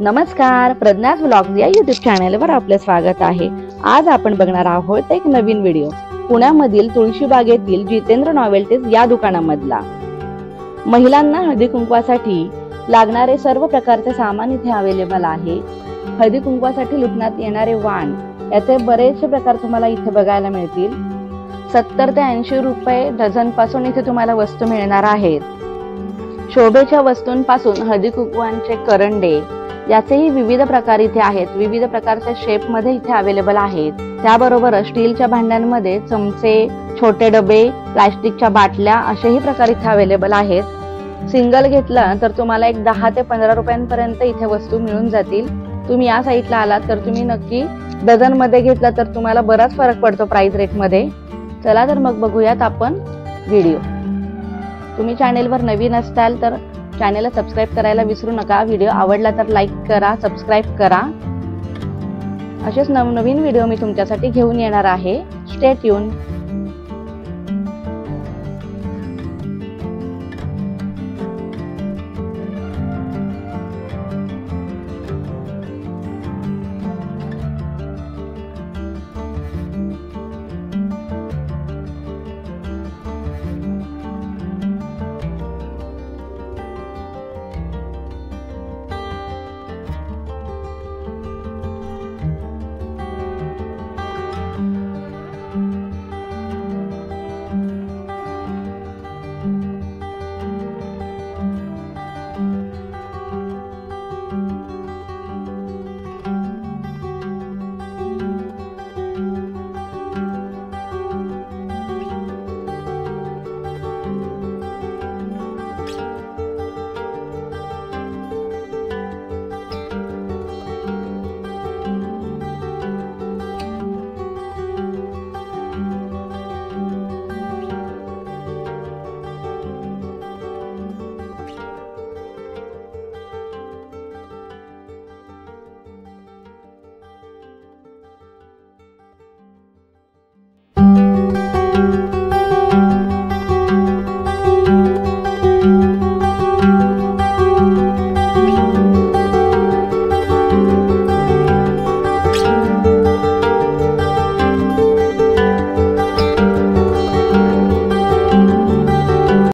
नमस्कार, प्रज्ञास व्लॉग्स या YouTube चॅनलवर आपले स्वागत आहे। आज आपण बघणार आहोत एक नवीन व्हिडिओ, पुण्यामधील तुळशीबागेतील जितेंद्र नॉवेल्टीज या दुकानामधला। महिलांना हळदी कुंकवासाठी लागणारे सर्व प्रकारचे सामान इथे अवेलेबल आहे। हळदी कुंकवासाठी लुटण्यात येणारे वाण याचे बरेचसे प्रकार तुम्हाला इथे बघायला मिळतील। 70 ते 80 रुपये डझन पासून इथे तुम्हाला वस्तू मिळणार आहेत। शोभेच्या वस्तूंपासून हळदी कुंकवांचे करंडे याचेही विविध प्रकार इथे आहेत। विविध प्रकारच्या शेप मध्ये इथे अवेलेबल आहेत। त्याबरोबर स्टीलच्या भांड्यांमध्ये चमचे, छोटे डबे, प्लास्टिकच्या बाटल्या असेही प्रकार इथे अवेलेबल आहेत। सिंगल घेतला तर तुम्हाला एक 10 ते 15 रुपयांपर्यंत इथे वस्तू मिळून जातील। तुम्ही या साईडला आलात तर तुम्ही नक्की डझन मध्ये घेतला तर तुम्हाला बराच फरक पडतो प्राइस रेट मध्ये। चला तर मग बघूयात आपण व्हिडिओ। तुम्ही चॅनेलवर नवीन असताल तर चॅनेलला सबस्क्राइब करायला विसरू नका। व्हिडिओ आवडला तर लाईक करा, सबस्क्राइब करा। असेच नवनवीन व्हिडिओ मी तुमच्यासाठी घेऊन येणार आहे। Stay tune.